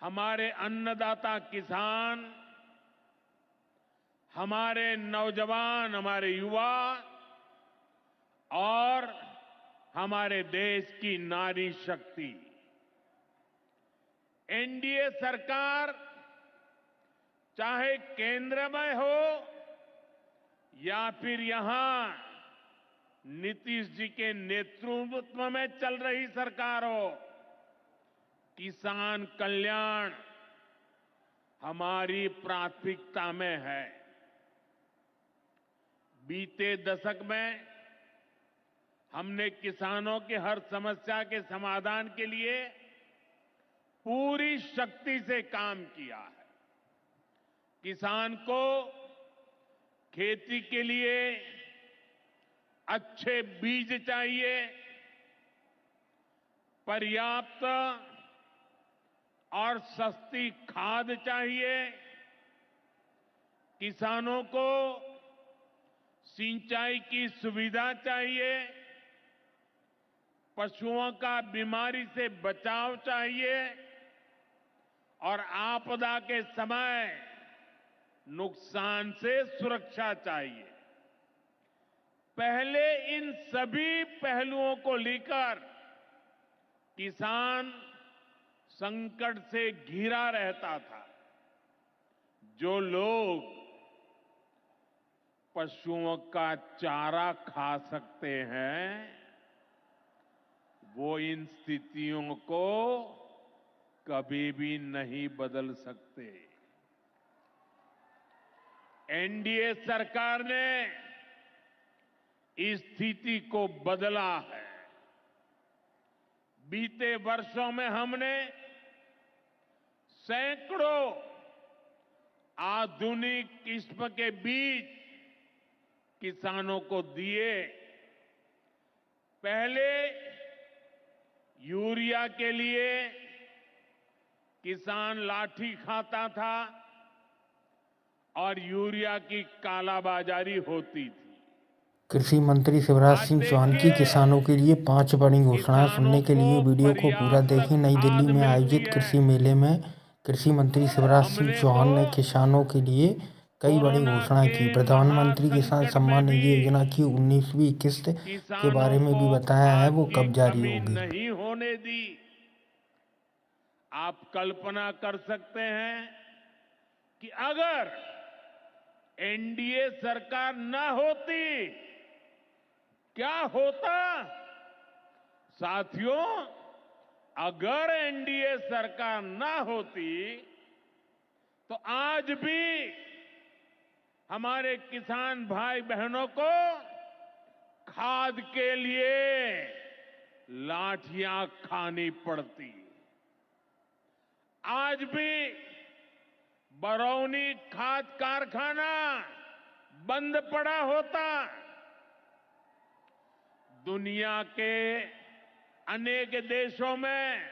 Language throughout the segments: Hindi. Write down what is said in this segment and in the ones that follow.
हमारे अन्नदाता किसान, हमारे नौजवान, हमारे युवा और हमारे देश की नारी शक्ति। एनडीए सरकार चाहे केंद्र में हो या फिर यहां नीतीश जी के नेतृत्व में चल रही सरकार हो, किसान कल्याण हमारी प्राथमिकता में है। बीते दशक में हमने किसानों की हर समस्या के समाधान के लिए पूरी शक्ति से काम किया है। किसान को खेती के लिए अच्छे बीज चाहिए, पर्याप्त और सस्ती खाद चाहिए, किसानों को सिंचाई की सुविधा चाहिए, पशुओं का बीमारी से बचाव चाहिए और आपदा के समय नुकसान से सुरक्षा चाहिए। पहले इन सभी पहलुओं को लेकर किसान संकट से घिरा रहता था। जो लोग पशुओं का चारा खा सकते हैं, वो इन स्थितियों को कभी भी नहीं बदल सकते। एनडीए सरकार ने इस स्थिति को बदला है। बीते वर्षों में हमने सैकड़ों आधुनिक किस्म के बीज किसानों को दिए। पहले यूरिया के लिए किसान लाठी खाता था और यूरिया की कालाबाजारी होती थी। कृषि मंत्री शिवराज आज सिंह चौहान की देखिए, किसानों के लिए 5 बड़ी घोषणाएं। किसानों सुनने के को लिए वीडियो को पूरा पर्याप्त देखें। नई दिल्ली खाद में मिलती आयोजित है। कृषि मेले में कृषि मंत्री शिवराज सिंह हमने तो चौहान ने किसानों के लिए कई बड़ी कोरोना घोषणाएं के की। प्रधानमंत्री किसान महासंकट में सम्मान भी निधि योजना की 19वीं किस्त के किसानों बारे में को भी बताया है, खाद वो की कब जारी कमी होगी। नहीं होने दी। आप कल्पना कर सकते हैं कि अगर एनडीए सरकार न होती, क्या होता। साथियों, अगर एनडीए सरकार न होती तो आज भी हमारे किसान भाई बहनों को खाद के लिए लाठियां खानी पड़ती। आज भी बरौनी खाद कारखाना बंद पड़ा होता। दुनिया के अनेक देशों में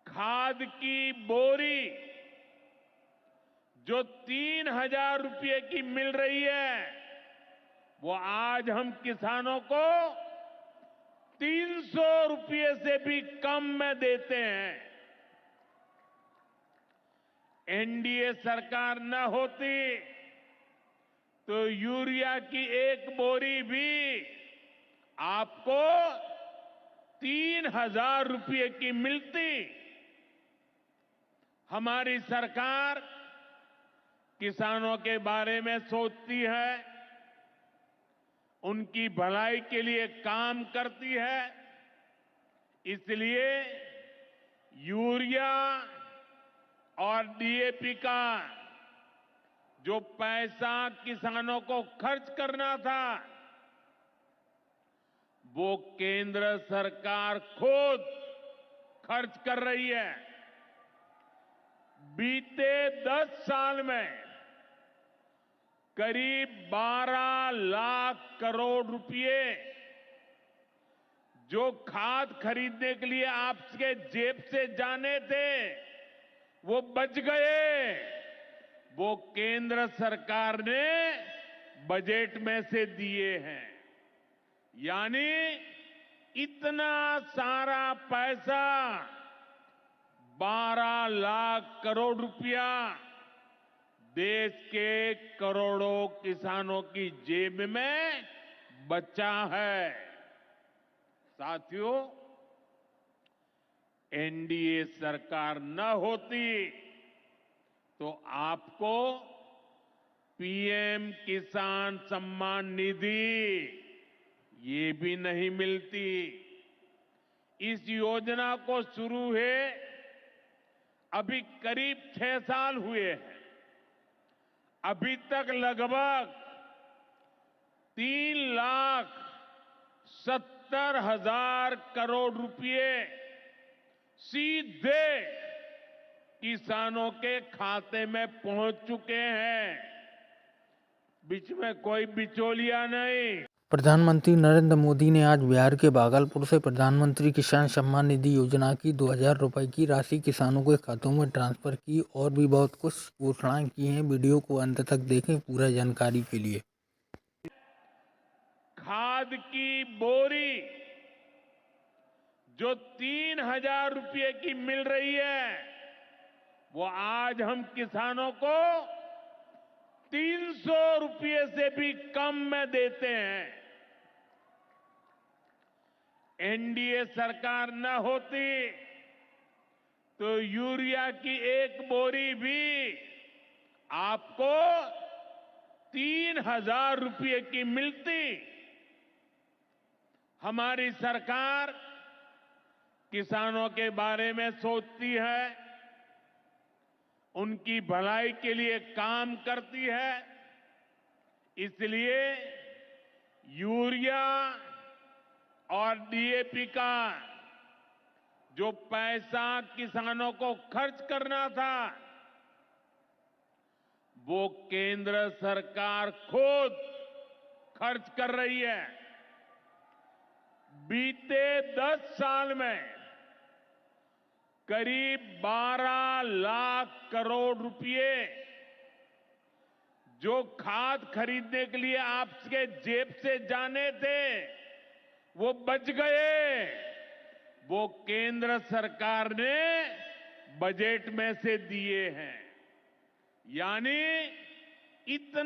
खाद की बोरी जो 3,000 रुपये की मिल रही है, वो आज हम किसानों को 300 रुपये से भी कम में देते हैं। एनडीए सरकार न होती तो यूरिया की एक बोरी भी आपको 3,000 रुपये की मिलती। हमारी सरकार किसानों के बारे में सोचती है, उनकी भलाई के लिए काम करती है। इसलिए यूरिया और डीएपी का जो पैसा किसानों को खर्च करना था, वो केंद्र सरकार खुद खर्च कर रही है। बीते 10 साल में करीब 12 लाख करोड़ रुपए जो खाद खरीदने के लिए आपके जेब से जाने थे, वो बच गए। वो केंद्र सरकार ने बजट में से दिए हैं। यानी इतना सारा पैसा 12 लाख करोड़ रुपया देश के करोड़ों किसानों की जेब में बचा है। साथियों, एनडीए सरकार न होती तो आपको पीएम किसान सम्मान निधि ये भी नहीं मिलती। इस योजना को शुरू हुए अभी करीब 6 साल हुए हैं। अभी तक लगभग 3,70,000 करोड़ रुपए सीधे किसानों के खाते में पहुंच चुके हैं। बीच में कोई बिचौलिया नहीं। प्रधानमंत्री नरेंद्र मोदी ने आज बिहार के भागलपुर से प्रधानमंत्री किसान सम्मान निधि योजना की 2,000 रुपए की राशि किसानों के खातों में ट्रांसफर की और भी बहुत कुछ घोषणाएं की हैं। वीडियो को अंत तक देखें पूरा जानकारी के लिए। खाद की बोरी जो 3,000 रुपए की मिल रही है, वो आज हम किसानों को 300 रुपए से भी कम में देते हैं। एनडीए सरकार न होती तो यूरिया की एक बोरी भी आपको 3,000 रुपए की मिलती। हमारी सरकार किसानों के बारे में सोचती है, उनकी भलाई के लिए काम करती है। इसलिए यूरिया और डीएपी का जो पैसा किसानों को खर्च करना था, वो केंद्र सरकार खुद खर्च कर रही है। बीते 10 साल में करीब 12 लाख करोड़ रुपए जो खाद खरीदने के लिए आपके जेब से जाने थे, वो बच गए। वो केंद्र सरकार ने बजट में से दिए हैं। यानी इतना